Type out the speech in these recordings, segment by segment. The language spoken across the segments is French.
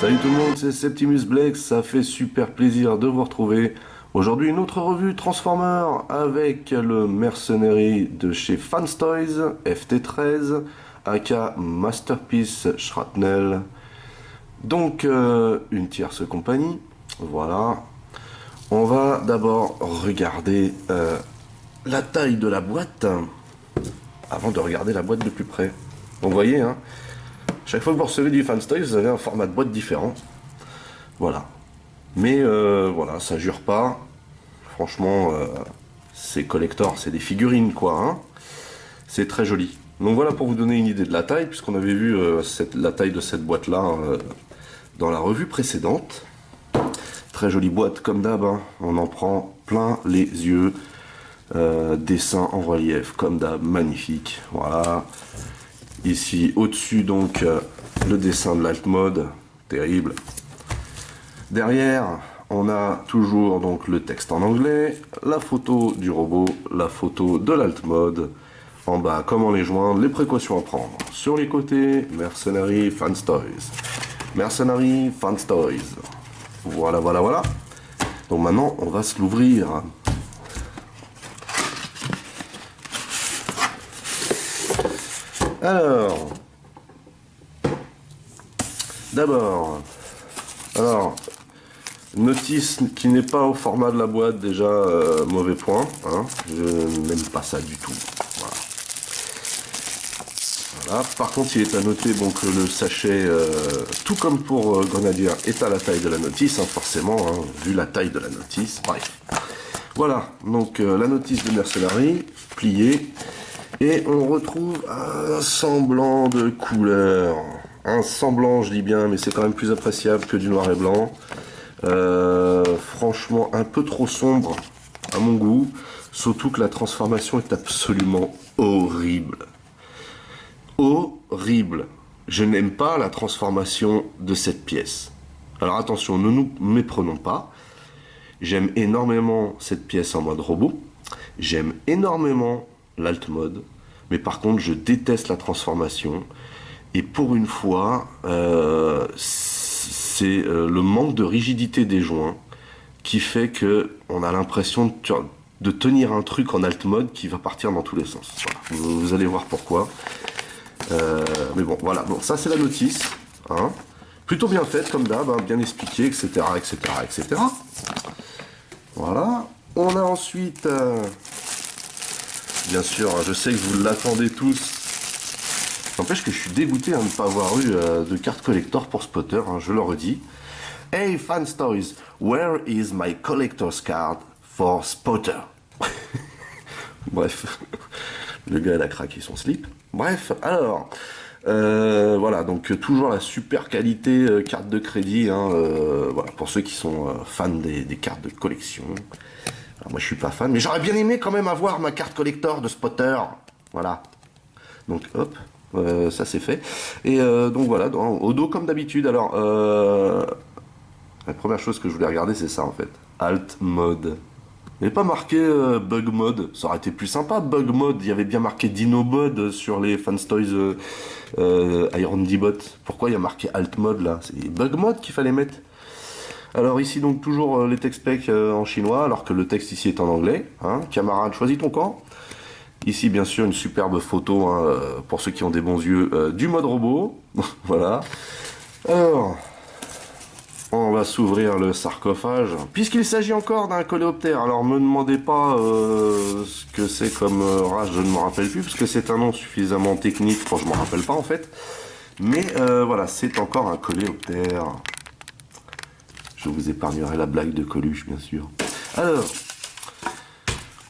Salut tout le monde, c'est Septimus Blex, ça fait super plaisir de vous retrouver. Aujourd'hui une autre revue Transformer avec le Mercenary de chez Fanstoys, FT13, aka Masterpiece Shrapnel. Donc une tierce compagnie, voilà. On va d'abord regarder la taille de la boîte avant de regarder la boîte de plus près. Donc vous voyez, hein, chaque fois que vous recevez du Fanstoys, vous avez un format de boîte différent. Voilà. Mais voilà, ça jure pas. Franchement, c'est collector, c'est des figurines quoi. Hein. C'est très joli. Donc voilà pour vous donner une idée de la taille, puisqu'on avait vu la taille de cette boîte-là dans la revue précédente. Très jolie boîte comme d'hab, hein. On en prend plein les yeux. Dessin en relief comme d'hab, magnifique. Voilà. Ici au-dessus donc le dessin de l'alt mode, terrible. Derrière on a toujours donc le texte en anglais, la photo du robot, la photo de l'alt mode. En bas, comment les joindre, les précautions à prendre. Sur les côtés, Mercenary Fanstoys. Mercenary Fanstoys. Voilà, voilà, voilà. Donc maintenant, on va se l'ouvrir. Alors, d'abord, notice qui n'est pas au format de la boîte, déjà mauvais point. Hein. Je n'aime pas ça du tout. Voilà. Voilà. Par contre, il est à noter bon, que le sachet, tout comme pour Grenadier, est à la taille de la notice, hein, forcément, hein, vu la taille de la notice. Bref. Voilà, donc la notice de Mercenary, pliée, et on retrouve un semblant de couleur. Un semblant, je dis bien, mais c'est quand même plus appréciable que du noir et blanc. Franchement, un peu trop sombre à mon goût, surtout que la transformation est absolument horrible. Horrible. Je n'aime pas la transformation de cette pièce. Alors attention, ne nous méprenons pas. J'aime énormément cette pièce en mode robot. J'aime énormément l'alt mode. Mais par contre, je déteste la transformation. Et pour une fois, c'est le manque de rigidité des joints qui fait qu'on a l'impression de tenir un truc en alt mode qui va partir dans tous les sens. Voilà. Vous allez voir pourquoi. Mais bon, voilà. Bon, ça, c'est la notice. Hein. Plutôt bien faite, comme d'hab, hein, bien expliqué, etc., etc., etc. Voilà. On a ensuite... bien sûr, je sais que vous l'attendez tous. N'empêche que je suis dégoûté de ne pas avoir eu de carte collector pour Spotter, hein, je le redis. Hey Fanstoys, where is my collector's card for Spotter? Bref, le gars il a craqué son slip. Bref, alors, voilà, donc toujours la super qualité carte de crédit, hein, voilà, pour ceux qui sont fans des cartes de collection. Alors, moi je suis pas fan, mais j'aurais bien aimé quand même avoir ma carte collector de Spotter. Voilà. Donc hop. Ça c'est fait. Et donc voilà, au dos comme d'habitude. Alors, la première chose que je voulais regarder, c'est ça en fait. Alt mode. Il n'y avait pas marqué bug mode. Ça aurait été plus sympa, bug mode. Il y avait bien marqué Dino mode sur les Fanstoys Iron D-Bot. Pourquoi il y a marqué alt mode là? C'est bug mode qu'il fallait mettre. Alors ici donc toujours les textes spec en chinois, alors que le texte ici est en anglais. Hein. Camarade, choisis ton camp. Ici, bien sûr, une superbe photo, hein, pour ceux qui ont des bons yeux, du mode robot. Voilà. Alors, on va s'ouvrir le sarcophage. Puisqu'il s'agit encore d'un coléoptère, alors me demandez pas ce que c'est comme race, je ne me rappelle plus, parce que c'est un nom suffisamment technique pour que je ne me rappelle pas, en fait. Mais voilà, c'est encore un coléoptère. Je vous épargnerai la blague de Coluche, bien sûr. Alors...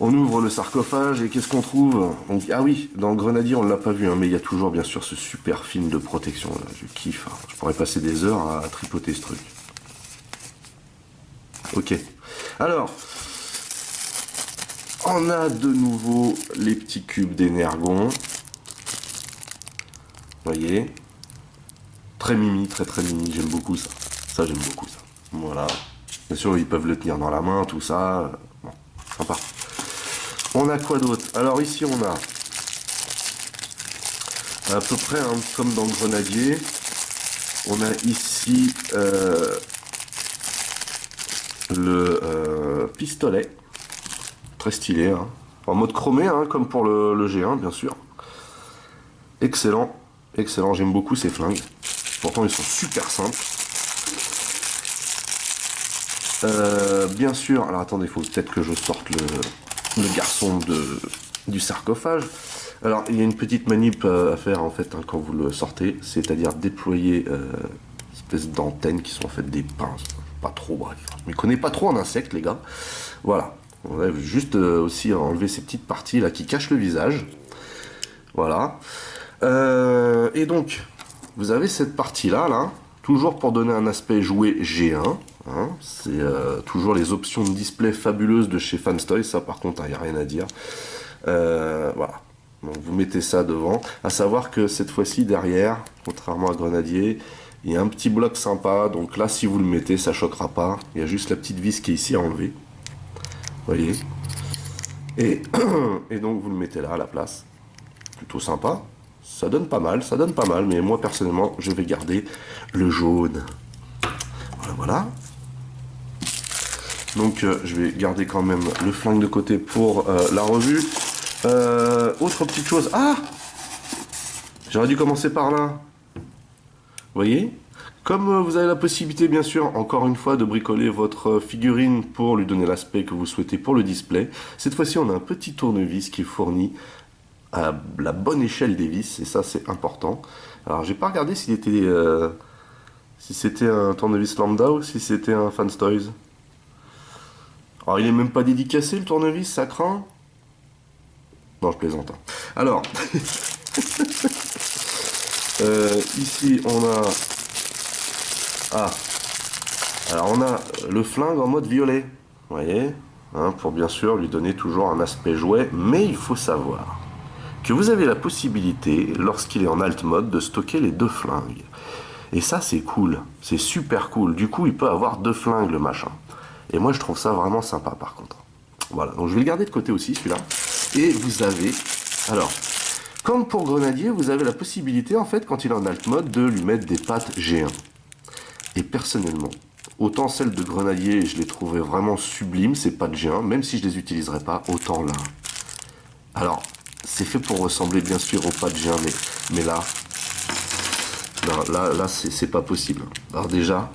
on ouvre le sarcophage et qu'est-ce qu'on trouve? Donc, ah oui, dans le Grenadier, on ne l'a pas vu, hein, mais il y a toujours bien sûr ce super film de protection. Là. Je kiffe, hein. Je pourrais passer des heures à tripoter ce truc. Ok. Alors, on a de nouveau les petits cubes d'énergon. Vous voyez? Très mimi, très très mimi, j'aime beaucoup ça. Ça, j'aime beaucoup ça. Voilà. Bien sûr, ils peuvent le tenir dans la main, tout ça. Bon, sympa. On a quoi d'autre? Alors ici on a à peu près hein, comme dans le Grenadier, on a ici ici le pistolet, très stylé, hein. En mode chromé, hein, comme pour le G1 bien sûr. Excellent, excellent, j'aime beaucoup ces flingues. Pourtant ils sont super simples. Bien sûr, alors attendez, il faut peut-être que je sorte le garçon du sarcophage. Alors il y a une petite manip à faire en fait, hein, quand vous le sortez, c'est-à-dire déployer espèces d'antennes qui sont en fait des pinces, pas trop, bref. Je ne connais pas trop en insectes les gars. Voilà, on va juste aussi enlever ces petites parties là qui cachent le visage. Voilà. Et donc, vous avez cette partie là, toujours pour donner un aspect jouet G1. Hein, c'est toujours les options de display fabuleuses de chez Fanstoys, ça par contre, il n'y a rien à dire. Voilà. Donc vous mettez ça devant. À savoir que cette fois-ci, derrière, contrairement à Grenadier, il y a un petit bloc sympa. Donc là, si vous le mettez, ça choquera pas. Il y a juste la petite vis qui est ici à enlever. Vous voyez. Et donc vous le mettez là à la place. Plutôt sympa. Ça donne pas mal, mais moi personnellement, je vais garder le jaune. Voilà, voilà. Donc je vais garder quand même le flingue de côté pour la revue. Autre petite chose. Ah, j'aurais dû commencer par là. Vous voyez, comme vous avez la possibilité, bien sûr, encore une fois, de bricoler votre figurine pour lui donner l'aspect que vous souhaitez pour le display. Cette fois-ci, on a un petit tournevis qui est fourni à la bonne échelle des vis, et ça, c'est important. Alors, j'ai pas regardé s'il était, si c'était un tournevis lambda ou si c'était un Fanstoys. Alors, il est même pas dédicacé, le tournevis, ça craint. Non, je plaisante. Hein. Alors, ici, on a... Ah, alors on a le flingue en mode violet, vous voyez, hein, pour bien sûr lui donner toujours un aspect jouet, mais il faut savoir que vous avez la possibilité, lorsqu'il est en alt mode, de stocker les deux flingues. Et ça, c'est cool, c'est super cool. Du coup, il peut avoir deux flingues, le machin. Et moi, je trouve ça vraiment sympa, par contre. Voilà, donc je vais le garder de côté aussi, celui-là. Et vous avez... Alors, comme pour Grenadier, vous avez la possibilité, en fait, quand il est en alt mode, de lui mettre des pattes G1. Et personnellement, autant celles de Grenadier, je les trouverais vraiment sublimes, ces pattes G1, même si je les utiliserais pas, autant là. Alors, c'est fait pour ressembler bien sûr aux pattes G1, mais là, non, là c'est pas possible. Alors déjà,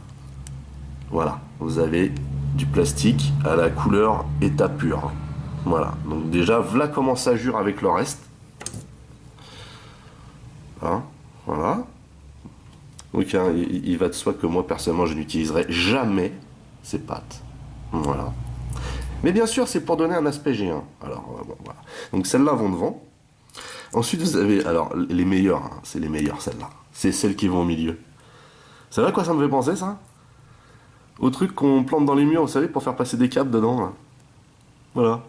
voilà, vous avez du plastique à la couleur état pur. Voilà, donc déjà, voilà comment ça jure avec le reste. Hein, voilà. Donc hein, il va de soi que moi, personnellement, je n'utiliserai jamais ces pattes. Voilà. Mais bien sûr, c'est pour donner un aspect G1. Alors, bon, voilà. Donc celles-là vont devant. Ensuite, vous avez, alors, les meilleures, hein, c'est les meilleures, celles-là. C'est celles qui vont au milieu. C'est vrai quoi ça me fait penser, ça? Au truc qu'on plante dans les murs, vous savez, pour faire passer des câbles dedans, là. Voilà.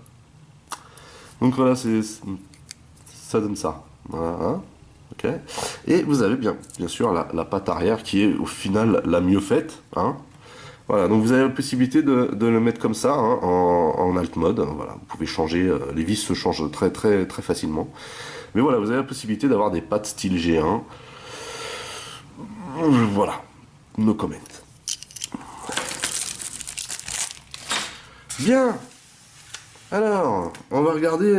Donc voilà, ça donne ça. Voilà, hein. Ok. Et vous avez bien sûr la patte arrière qui est au final la mieux faite. Hein. Voilà, donc vous avez la possibilité de le mettre comme ça, hein, en alt mode. Voilà, vous pouvez changer, les vis se changent très très très facilement. Mais voilà, vous avez la possibilité d'avoir des pattes style G1. Voilà, no comment. Bien. Alors, on va regarder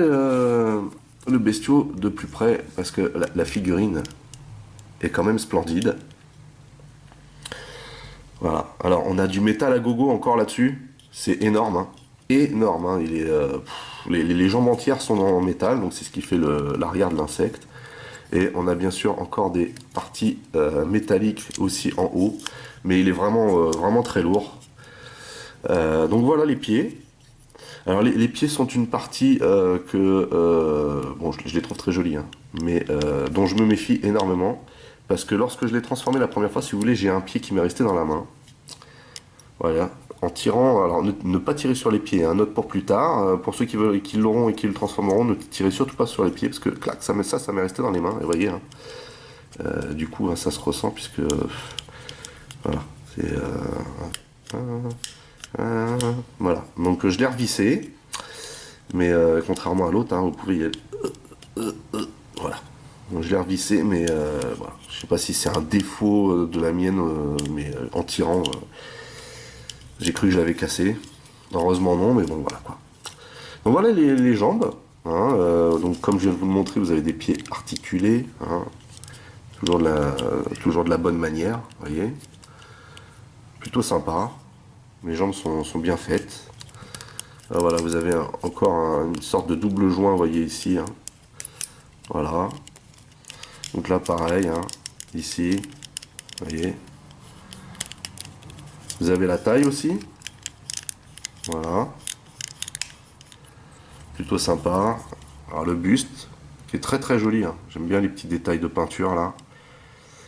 le bestiau de plus près parce que la figurine est quand même splendide. Voilà. Alors, on a du métal à gogo encore là-dessus. C'est énorme. Hein. Énorme. Hein. Il est, les jambes entières sont en métal, donc c'est ce qui fait l'arrière de l'insecte. Et on a bien sûr encore des parties métalliques aussi en haut. Mais il est vraiment, vraiment très lourd. Donc voilà les pieds. Alors les pieds sont une partie bon, je les trouve très jolies, hein, mais dont je me méfie énormément. Parce que lorsque je l'ai transformé la première fois, si vous voulez, j'ai un pied qui m'est resté dans la main. Voilà. En tirant, alors ne pas tirer sur les pieds, hein, note pour plus tard. Pour ceux qui l'auront et qui le transformeront, ne tirez surtout pas sur les pieds, parce que clac, ça m'est resté dans les mains, et vous voyez. Hein. Du coup, hein, ça se ressent, puisque... voilà. C'est... voilà. Donc je l'ai revissé. Mais contrairement à l'autre, hein, vous pouvez y aller. Voilà. Donc, je l'ai revissé, mais voilà. Je sais pas si c'est un défaut de la mienne, mais en tirant, j'ai cru que je l'avais cassé. Heureusement non, mais bon voilà quoi. Donc voilà les jambes. Hein, donc comme je viens de vous le montrer, vous avez des pieds articulés. Hein, toujours de la bonne manière, vous voyez. Plutôt sympa. Les jambes sont bien faites. Là, voilà, vous avez encore une sorte de double joint, vous voyez ici. Hein. Voilà. Donc là, pareil, hein, ici, vous voyez. Vous avez la taille aussi. Voilà. Plutôt sympa. Alors le buste, qui est très très joli. Hein. J'aime bien les petits détails de peinture là.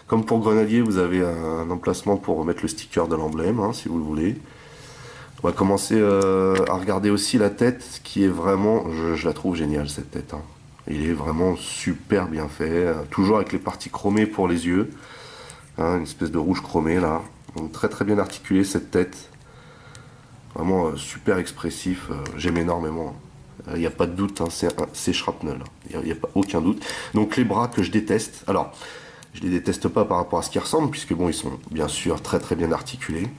Comme pour Grenadier, vous avez un emplacement pour remettre le sticker de l'emblème, hein, si vous le voulez. On va commencer à regarder aussi la tête, qui est vraiment... Je la trouve géniale, cette tête. Hein. Il est vraiment super bien fait. Toujours avec les parties chromées pour les yeux. Hein, une espèce de rouge chromé, là. Donc très très bien articulé, cette tête. Vraiment super expressif. J'aime énormément. Il n'y a pas de doute, hein, c'est Shrapnel. Il n'y a pas aucun doute. Donc les bras que je déteste. Alors... Je les déteste pas par rapport à ce qu'ils ressemblent, puisque bon, ils sont bien sûr très très bien articulés. Vous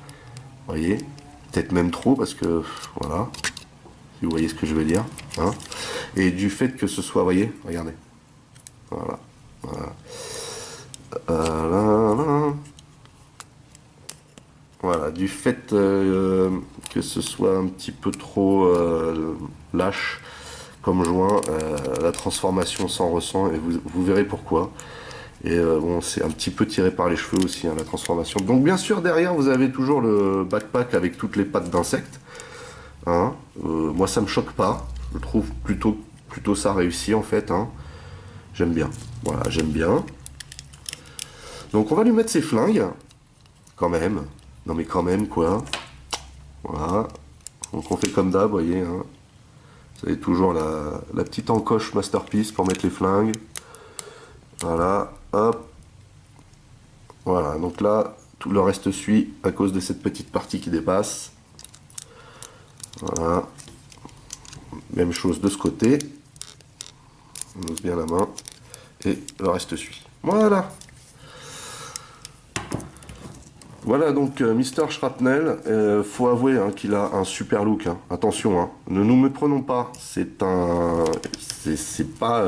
voyez, peut-être même trop, parce que voilà, si vous voyez ce que je veux dire. Hein. Et du fait que ce soit, vous voyez, regardez. Voilà. Voilà, du fait que ce soit un petit peu trop lâche comme joint, la transformation s'en ressent, et vous verrez pourquoi. Et bon, c'est un petit peu tiré par les cheveux aussi, hein, la transformation. Donc bien sûr, derrière, vous avez toujours le backpack avec toutes les pattes d'insectes. Hein. Moi, ça me choque pas. Je trouve plutôt ça réussi, en fait. Hein. J'aime bien. Voilà, j'aime bien. Donc on va lui mettre ses flingues. Quand même. Non mais quand même, quoi. Voilà. Donc on fait comme d'hab, vous voyez. Hein. Vous avez toujours la petite encoche Masterpiece pour mettre les flingues. Voilà, hop. Voilà, donc là, tout le reste suit à cause de cette petite partie qui dépasse. Voilà. Même chose de ce côté. On ose bien la main. Et le reste suit. Voilà. Voilà donc Mister Shrapnel. Faut avouer hein, qu'il a un super look. Hein. Attention, hein. Ne nous méprenons pas. C'est pas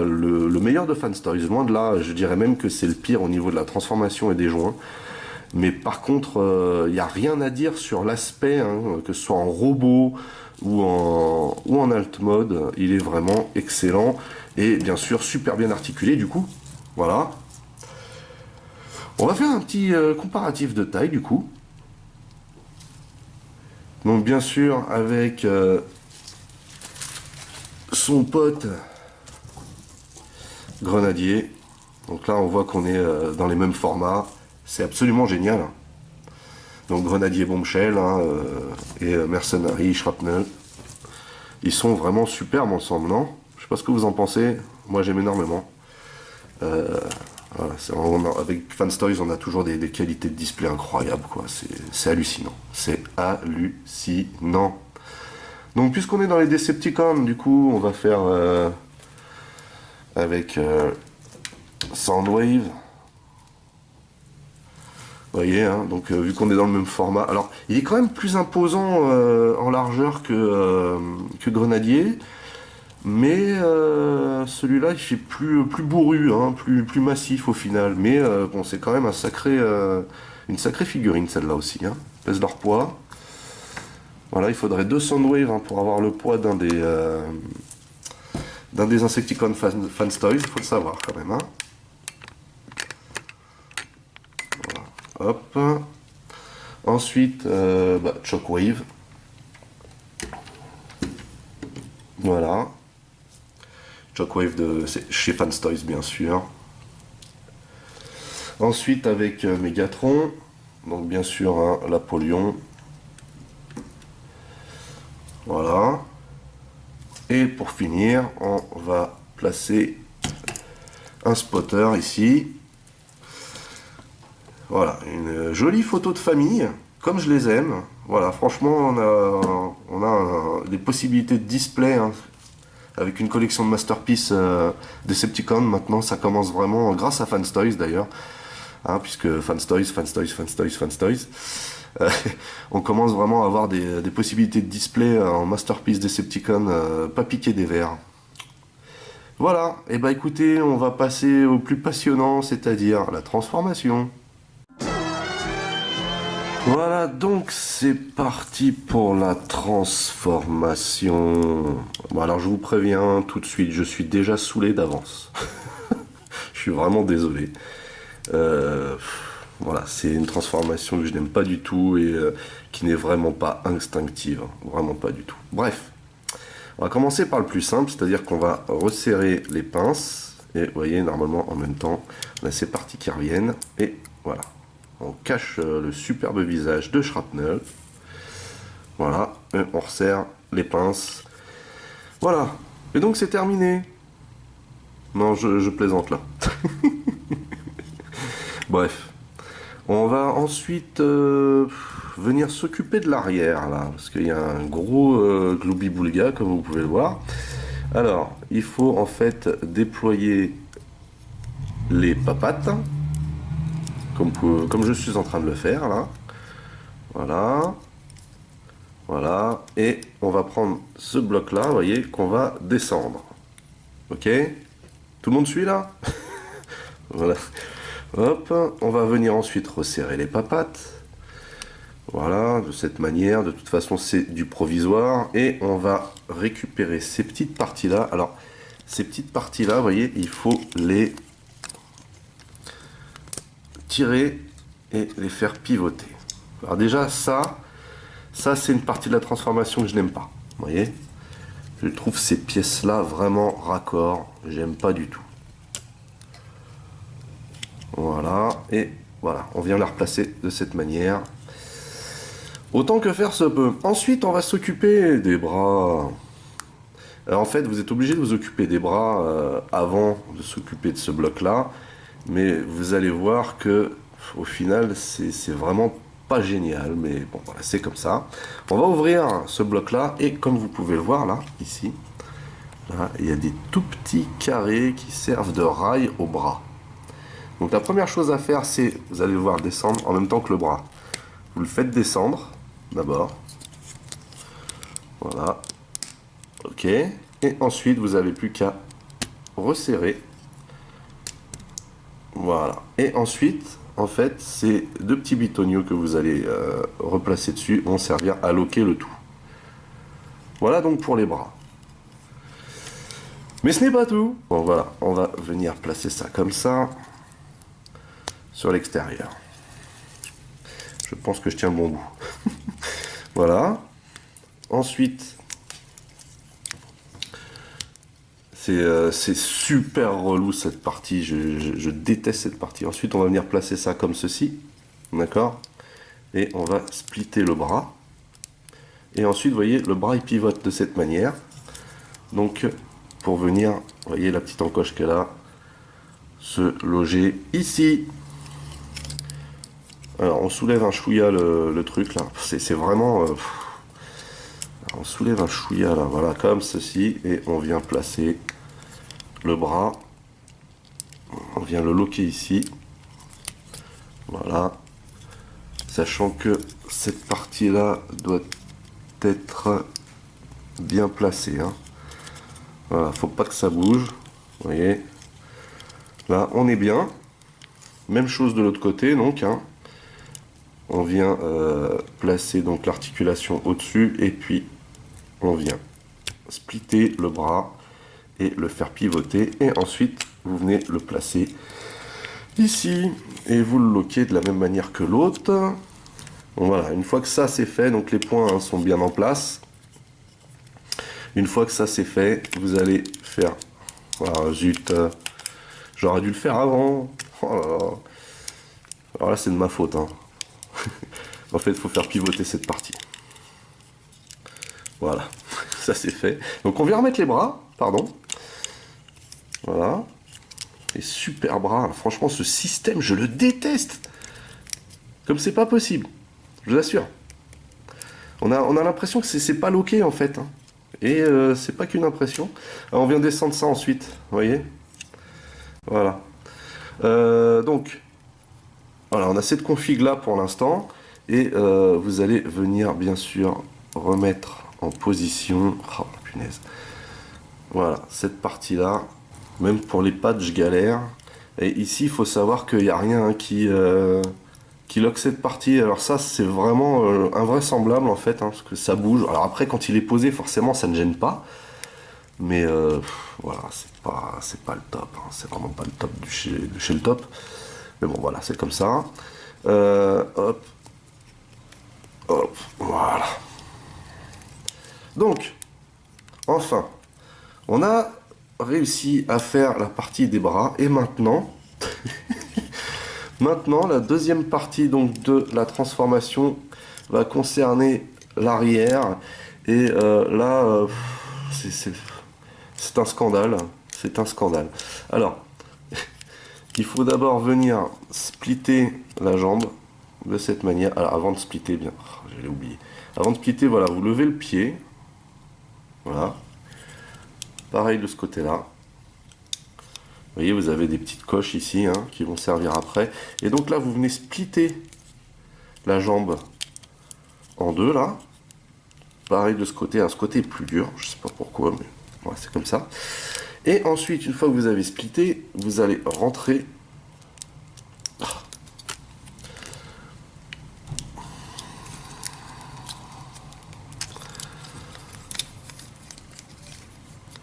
le meilleur de Fanstoys. Loin de là, je dirais même que c'est le pire au niveau de la transformation et des joints. Mais par contre, il n'y a rien à dire sur l'aspect, hein, que ce soit en robot ou en alt mode. Il est vraiment excellent. Et bien sûr, super bien articulé du coup. Voilà. On va faire un petit comparatif de taille du coup. Donc bien sûr avec son pote Grenadier. Donc là on voit qu'on est dans les mêmes formats. C'est absolument génial. Donc Grenadier Bombshell hein, et Mercenary Shrapnel. Ils sont vraiment superbes ensemble, non? Je sais pas ce que vous en pensez. Moi j'aime énormément. Voilà, avec Fanstoys, on a toujours des qualités de display incroyables, quoi. C'est hallucinant. C'est hallucinant. Donc, puisqu'on est dans les Decepticons, du coup, on va faire avec Soundwave. Vous voyez, hein, donc vu qu'on est dans le même format. Alors, il est quand même plus imposant en largeur que Grenadier. Mais celui-là, il fait plus bourru, hein, plus massif au final. Mais bon, c'est quand même une sacrée figurine, celle-là aussi. Hein. Pèse leur poids. Voilà, il faudrait 2 Soundwave hein, pour avoir le poids d'un des Insecticons Fanstoys, il faut le savoir quand même. Hein. Voilà, hop. Ensuite, Shockwave. Voilà. Shockwave chez Fanstoys bien sûr. Ensuite avec Megatron, donc bien sûr hein, l'Apollyon. Voilà. Et pour finir, on va placer un spotter ici. Voilà, une jolie photo de famille, comme je les aime. Voilà, franchement, on a des possibilités de display. Hein, avec une collection de Masterpiece Decepticon. Maintenant, ça commence vraiment, grâce à Fanstoys d'ailleurs, hein, puisque Fanstoys, on commence vraiment à avoir des possibilités de display en Masterpiece Decepticon, pas piquer des verres. Voilà, et bah écoutez, on va passer au plus passionnant, c'est-à-dire la transformation. Voilà, donc c'est parti pour la transformation. Bon, alors je vous préviens tout de suite, je suis déjà saoulé d'avance. Je suis vraiment désolé. Voilà, c'est une transformation que je n'aime pas du tout et qui n'est vraiment pas instinctive. Vraiment pas du tout. Bref. On va commencer par le plus simple, c'est-à-dire qu'on va resserrer les pinces. Et vous voyez, normalement, en même temps, on a ces parties qui reviennent. Et voilà. On cache le superbe visage de Shrapnel. Voilà. Et on resserre les pinces. Voilà. Et donc, c'est terminé. Non, je plaisante là. Bref. On va ensuite venir s'occuper de l'arrière, là, parce qu'il y a un gros gloubi-boulga, comme vous pouvez le voir. Alors, il faut en fait déployer les papates, comme je suis en train de le faire, là. Voilà. Voilà. Et on va prendre ce bloc-là, vous voyez, qu'on va descendre. Ok? Tout le monde suit, là? Voilà. Hop, on va venir ensuite resserrer les papates. Voilà, de cette manière. De toute façon, c'est du provisoire. Et on va récupérer ces petites parties-là. Alors, ces petites parties-là, vous voyez, il faut les tirer et les faire pivoter. Alors déjà, ça c'est une partie de la transformation que je n'aime pas. Vous voyez? Je trouve ces pièces-là vraiment raccord. J'aime pas du tout. Voilà, et voilà, on vient la replacer de cette manière. Autant que faire se peut. Ensuite, on va s'occuper des bras. Alors, en fait, vous êtes obligé de vous occuper des bras avant de s'occuper de ce bloc-là. Mais vous allez voir que, au final, c'est vraiment pas génial. Mais bon, voilà, c'est comme ça. On va ouvrir ce bloc-là. Et comme vous pouvez le voir, là, ici, là, il y a des tout petits carrés qui servent de rail au bras. Donc la première chose à faire, c'est, vous allez le voir descendre en même temps que le bras. Vous le faites descendre, d'abord. Voilà. Ok. Et ensuite, vous n'avez plus qu'à resserrer. Voilà. Et ensuite, en fait, ces deux petits bitoniaux que vous allez replacer dessus vont servir à loquer le tout. Voilà donc pour les bras. Mais ce n'est pas tout. Bon voilà, on va venir placer ça comme ça. Sur l'extérieur. Je pense que je tiens bon bout. Voilà. Ensuite, c'est super relou cette partie. Je déteste cette partie. Ensuite, on va venir placer ça comme ceci. D'accord? Et on va splitter le bras. Et ensuite, vous voyez, le bras il pivote de cette manière. Donc, pour venir, vous voyez la petite encoche qu'elle a, se loger ici. Alors on soulève un chouïa le truc là, c'est vraiment... on soulève un chouïa là, voilà, comme ceci, et on vient placer le bras, on vient le loquer ici, voilà, sachant que cette partie là doit être bien placée, hein. Voilà, faut pas que ça bouge, vous voyez, là on est bien, même chose de l'autre côté donc, hein. On vient placer donc l'articulation au-dessus et puis on vient splitter le bras et le faire pivoter et ensuite vous venez le placer ici et vous le loquez de la même manière que l'autre. Bon, voilà, une fois que ça c'est fait, donc les points hein, sont bien en place. Une fois que ça c'est fait, vous allez faire... Ah, zut, j'aurais dû le faire avant. Oh là là. Alors là c'est de ma faute, hein. En fait, il faut faire pivoter cette partie. Voilà, ça c'est fait. Donc on vient remettre les bras, pardon. Voilà. Les super bras. Franchement, ce système, je le déteste. Comme c'est pas possible. Je vous assure. On a l'impression que c'est pas loqué en fait. Hein. Et c'est pas qu'une impression. Alors, on vient descendre ça ensuite, vous voyez. Voilà. Donc, voilà, on a cette config là pour l'instant. Et vous allez venir, bien sûr, remettre en position... Oh, punaise. Voilà, cette partie-là. Même pour les pads, je galère. Et ici, il faut savoir qu'il n'y a rien qui lock cette partie. Alors ça, c'est vraiment invraisemblable, en fait, hein, parce que ça bouge. Alors après, quand il est posé, forcément, ça ne gêne pas. Mais voilà, c'est pas le top. Hein. C'est vraiment pas le top de chez le top. Mais bon, voilà, c'est comme ça. Hop. Hop, voilà. Donc, enfin, on a réussi à faire la partie des bras. Et maintenant, la deuxième partie donc, de la transformation va concerner l'arrière. Et là, c'est un scandale. C'est un scandale. Alors, il faut d'abord venir splitter la jambe de cette manière. Alors, avant de splitter, bien, je l'ai oublié. Avant de splitter, voilà, vous levez le pied. Voilà. Pareil de ce côté-là. Vous voyez, vous avez des petites coches ici hein, qui vont servir après. Et donc là, vous venez splitter la jambe en deux, là. Pareil de ce côté. Alors, ce côté est plus dur. Je sais pas pourquoi, mais voilà, c'est comme ça. Et ensuite, une fois que vous avez splitté, vous allez rentrer.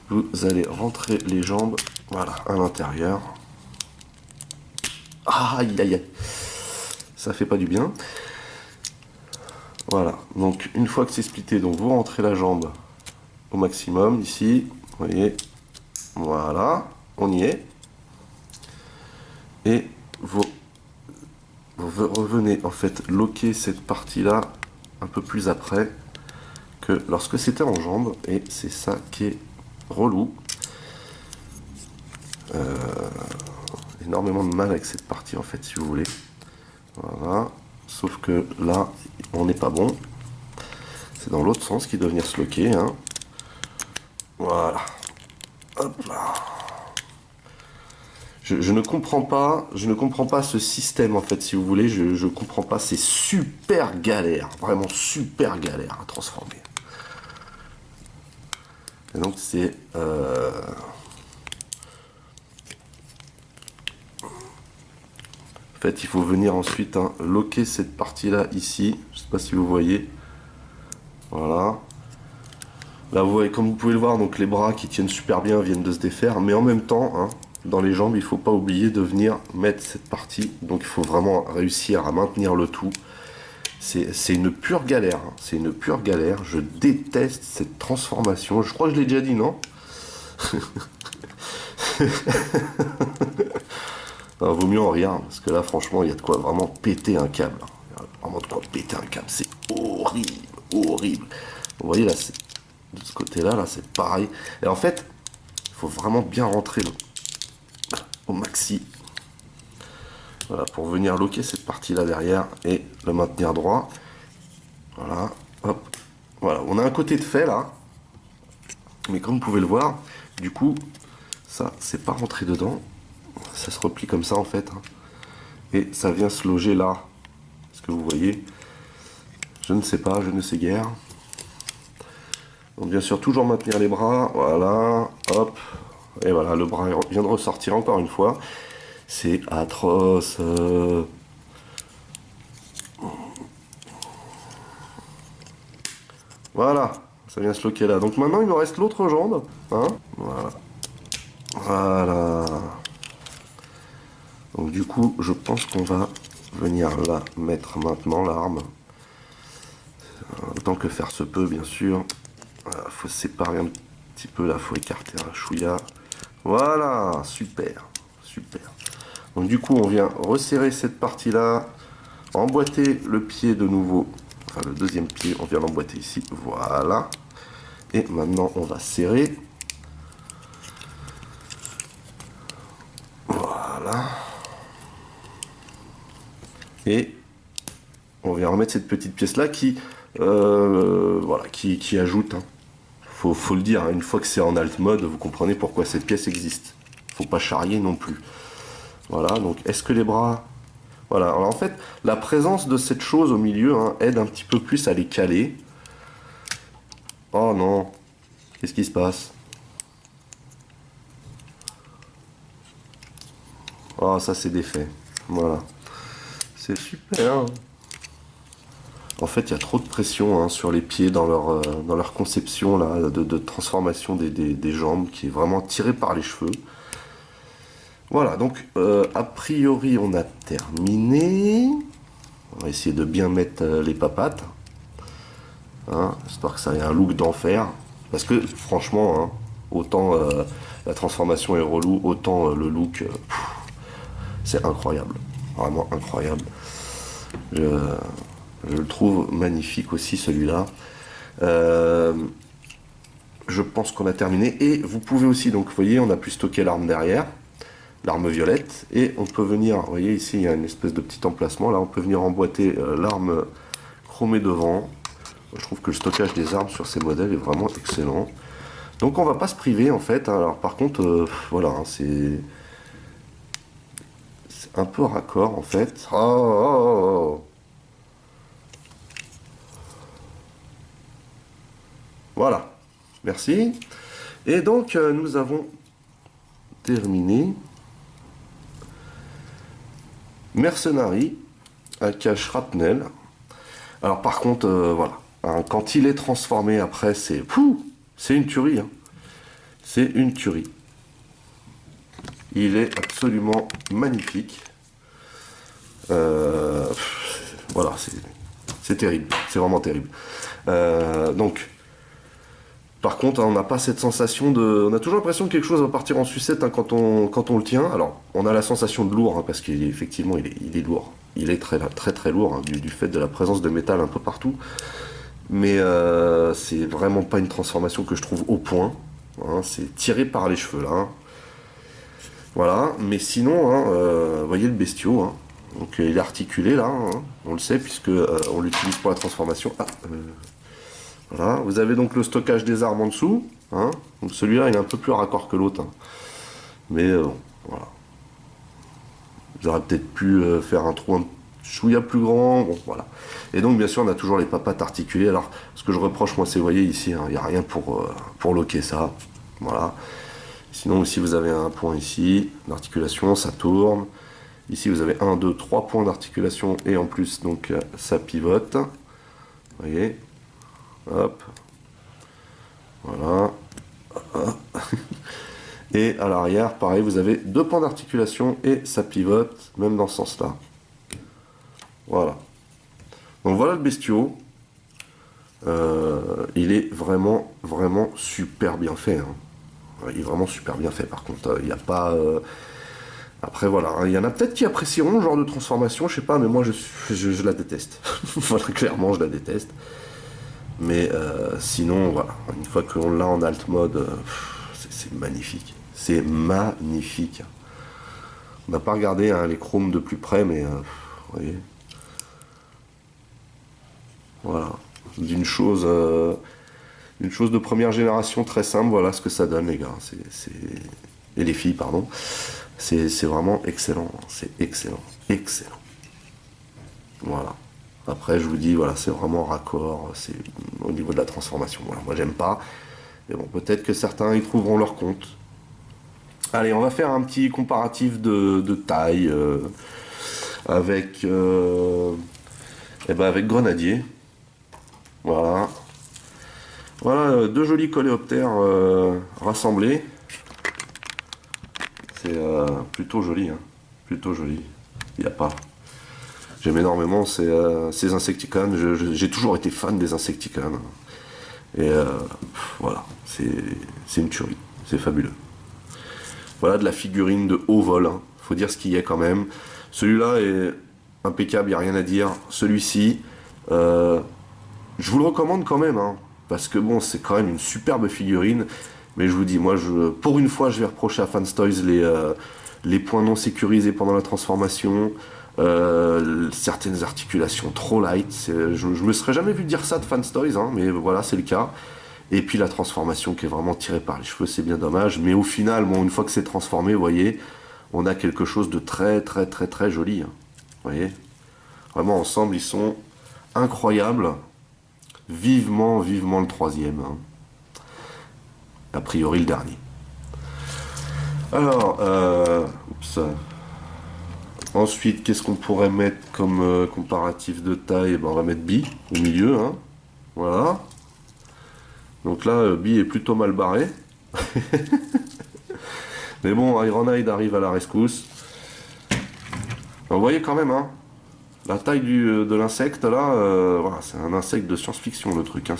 Vous allez rentrer les jambes, voilà, à l'intérieur. Aïe, aïe, aïe. Ça fait pas du bien. Voilà, donc une fois que c'est splitté, donc vous rentrez la jambe au maximum, ici, vous voyez. Voilà, on y est. Et vous revenez en fait loquer cette partie-là un peu plus après que lorsque c'était en jambe. Et c'est ça qui est relou. Énormément de mal avec cette partie en fait si vous voulez. Voilà. Sauf que là on n'est pas bon. C'est dans l'autre sens qu'il doit venir se loquer. Hein. Voilà. Hop là. Je ne comprends pas ce système en fait si vous voulez. Je comprends pas. C'est super galère. Vraiment super galère à transformer. Et donc c'est en fait, il faut venir ensuite hein, loquer cette partie-là ici. Je ne sais pas si vous voyez. Voilà. Là, vous voyez, comme vous pouvez le voir, donc les bras qui tiennent super bien viennent de se défaire. Mais en même temps, hein, dans les jambes, il ne faut pas oublier de venir mettre cette partie. Donc, il faut vraiment réussir à maintenir le tout. C'est une pure galère. Hein. C'est une pure galère. Je déteste cette transformation. Je crois que je l'ai déjà dit, non? Alors, vaut mieux en rire, parce que là, franchement, il y a de quoi vraiment péter un câble. Il y a vraiment de quoi péter un câble. C'est horrible, horrible. Vous voyez, là, de ce côté-là, là, c'est pareil. Et en fait, il faut vraiment bien rentrer au maxi. Voilà, pour venir loquer cette partie-là derrière et le maintenir droit. Voilà, hop. Voilà, on a un côté de fait, là. Mais comme vous pouvez le voir, du coup, ça, c'est pas rentré dedans. Ça se replie comme ça en fait hein. Et ça vient se loger là. Est-ce que vous voyez? Je ne sais pas, je ne sais guère. Donc bien sûr toujours maintenir les bras, voilà, hop, et voilà, le bras vient de ressortir encore une fois. C'est atroce. Voilà, ça vient se loquer là. Donc maintenant il me reste l'autre jambe, hein, voilà. Voilà. Donc du coup, je pense qu'on va venir là mettre maintenant l'arme. Autant que faire se peut, bien sûr. Voilà, faut se séparer un petit peu là, faut écarter un chouïa. Voilà, super, super. Donc du coup, on vient resserrer cette partie-là, emboîter le pied de nouveau, enfin le deuxième pied, on vient l'emboîter ici, voilà. Et maintenant, on va serrer. Voilà. Et on vient remettre cette petite pièce là qui voilà qui ajoute hein. faut le dire, hein, une fois que c'est en alt mode, vous comprenez pourquoi cette pièce existe. Faut pas charrier non plus. Voilà, donc est-ce que les bras... Voilà, alors en fait, la présence de cette chose au milieu hein, aide un petit peu plus à les caler. Oh non, qu'est-ce qui se passe? Oh, ça c'est défait. Voilà. C'est super. En fait, il y a trop de pression hein, sur les pieds dans leur conception là, de transformation des jambes qui est vraiment tirée par les cheveux. Voilà, donc a priori on a terminé. On va essayer de bien mettre les papates. Hein, histoire que ça ait un look d'enfer. Parce que franchement, hein, autant la transformation est relou, autant le look, c'est incroyable. Vraiment incroyable. Je le trouve magnifique aussi celui-là. Je pense qu'on a terminé. Et vous pouvez aussi, donc vous voyez, on a pu stocker l'arme derrière, l'arme violette. Et on peut venir, vous voyez ici, il y a une espèce de petit emplacement. Là, on peut venir emboîter l'arme chromée devant. Je trouve que le stockage des armes sur ces modèles est vraiment excellent. Donc on va pas se priver en fait. Alors par contre, voilà, hein, c'est un peu raccord en fait. Oh, oh, oh. Voilà, merci. Et donc nous avons terminé Mercenary avec Shrapnel. Alors par contre, voilà, hein, quand il est transformé après, c'est une tuerie. Hein. C'est une tuerie. Il est absolument magnifique. Voilà, c'est terrible, c'est vraiment terrible. Donc, par contre, on n'a pas cette sensation de... On a toujours l'impression que quelque chose va partir en sucette hein, quand on le tient. Alors, on a la sensation de lourd, hein, parce qu'effectivement, il est lourd. Il est très très très lourd, hein, du fait de la présence de métal un peu partout. Mais c'est vraiment pas une transformation que je trouve au point. Hein, c'est tiré par les cheveux, là. Hein. Voilà, mais sinon, hein, vous voyez le bestiau. Hein. Donc, il est articulé, là. Hein, on le sait, puisque on l'utilise pour la transformation. Voilà, vous avez donc le stockage des armes en dessous. Hein. Donc celui-là, il est un peu plus raccord que l'autre. Hein. Mais voilà. Vous aurez peut-être pu faire un trou un chouïa plus grand. Bon, voilà. Et donc, bien sûr, on a toujours les papates articulées. Alors, ce que je reproche, moi, c'est, vous voyez ici, il n'y a rien pour loquer ça. Voilà. Sinon, ici, vous avez un point ici d'articulation, ça tourne. Ici, vous avez 1, 2, 3 points d'articulation et en plus, donc, ça pivote. Vous voyez. Hop. Voilà. Et à l'arrière, pareil, vous avez 2 points d'articulation et ça pivote, même dans ce sens-là. Voilà. Donc voilà le bestiau. Il est vraiment, vraiment super bien fait. Hein. Il est vraiment super bien fait, par contre. Il n'y a pas... Après, voilà. Hein, il y en a peut-être qui apprécieront ce genre de transformation, je sais pas, mais moi, je la déteste. Voilà, clairement, je la déteste. Mais sinon, voilà, une fois qu'on l'a en alt mode, c'est magnifique. C'est magnifique. On n'a pas regardé hein, les chromes de plus près, mais vous voyez. Voilà. D'une chose de première génération très simple, voilà ce que ça donne, les gars. Et les filles, pardon. C'est vraiment excellent. C'est excellent. Excellent. Voilà. Après, je vous dis, voilà, c'est vraiment raccord, c'est au niveau de la transformation. Voilà, moi, j'aime pas. Mais bon, peut-être que certains y trouveront leur compte. Allez, on va faire un petit comparatif de taille avec, avec Grenadier. Voilà. Voilà, 2 jolis coléoptères rassemblés. C'est plutôt joli, hein. Plutôt joli. Il n'y a pas... J'aime énormément ces Insecticons. J'ai toujours été fan des Insecticons. Et voilà, c'est une tuerie. C'est fabuleux. Voilà de la figurine de haut vol. Hein. Faut dire ce qu'il y a quand même. Celui-là est impeccable, il n'y a rien à dire. Celui-ci, je vous le recommande quand même. Hein, parce que bon, c'est quand même une superbe figurine. Mais je vous dis, moi, pour une fois, je vais reprocher à Fanstoys les points non sécurisés pendant la transformation. Certaines articulations trop light. Je me serais jamais vu dire ça de Fanstoys, hein, mais voilà, c'est le cas. Et puis la transformation qui est vraiment tirée par les cheveux, c'est bien dommage. Mais au final, bon, une fois que c'est transformé, vous voyez, on a quelque chose de très très très très joli. Hein. Vous voyez, vraiment ensemble, ils sont incroyables. Vivement, vivement le troisième. Hein. A priori le dernier. Alors, oups. Ensuite, qu'est-ce qu'on pourrait mettre comme comparatif de taille? Ben, on va mettre Bi au milieu. Hein. Voilà. Donc là, Bi est plutôt mal barré. Mais bon, Ironhide arrive à la rescousse. Vous voyez quand même, hein, la taille de l'insecte là, voilà, c'est un insecte de science-fiction le truc. Hein,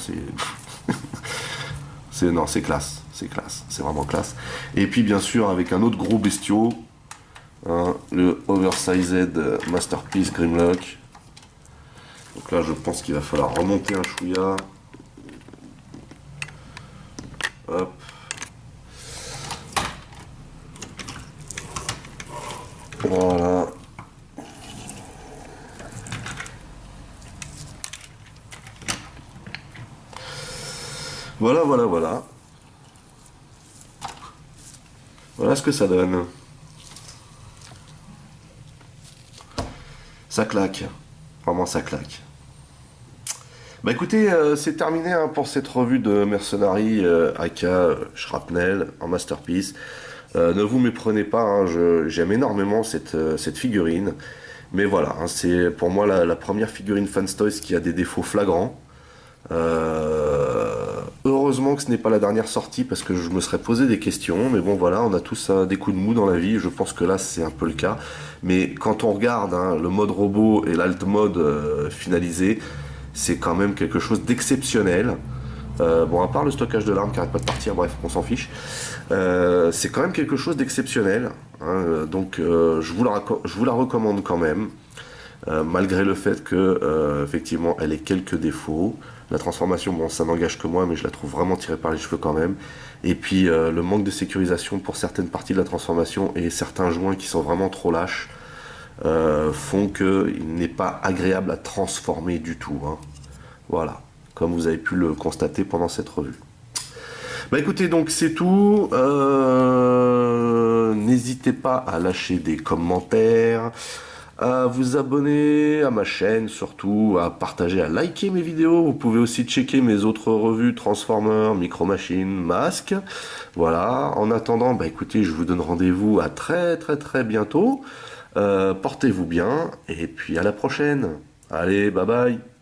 non, c'est classe, c'est vraiment classe. Et puis bien sûr avec un autre gros bestiau, hein, le Oversized Masterpiece Grimlock. Donc là, je pense qu'il va falloir remonter un chouïa. Hop. Voilà. Voilà, voilà, voilà. Voilà ce que ça donne. Ça claque. Vraiment, ça claque. Bah écoutez, c'est terminé hein, pour cette revue de Mercenary aka Shrapnel en Masterpiece. Ne vous méprenez pas, hein, j'aime énormément cette figurine. Mais voilà, hein, c'est pour moi la première figurine Fanstoys qui a des défauts flagrants. Heureusement que ce n'est pas la dernière sortie parce que je me serais posé des questions. Mais bon voilà, on a tous des coups de mou dans la vie. Je pense que là c'est un peu le cas. Mais quand on regarde hein, le mode robot et l'alt mode finalisé, c'est quand même quelque chose d'exceptionnel. Bon, à part le stockage de l'arme qui arrête pas de partir, bref, on s'en fiche. C'est quand même quelque chose d'exceptionnel. Hein, donc, je vous la recommande quand même, malgré le fait que, effectivement, elle ait quelques défauts. La transformation, bon, ça n'engage que moi, mais je la trouve vraiment tirée par les cheveux quand même. Et puis, le manque de sécurisation pour certaines parties de la transformation et certains joints qui sont vraiment trop lâches font qu'il n'est pas agréable à transformer du tout. Hein. Voilà, comme vous avez pu le constater pendant cette revue. Bah écoutez, donc c'est tout. N'hésitez pas à lâcher des commentaires, à vous abonner à ma chaîne, surtout à partager, à liker mes vidéos. Vous pouvez aussi checker mes autres revues Transformers, Micro Machines, Masques. Voilà, en attendant, bah écoutez, je vous donne rendez-vous à très très très bientôt. Portez-vous bien et puis à la prochaine. Allez, bye bye.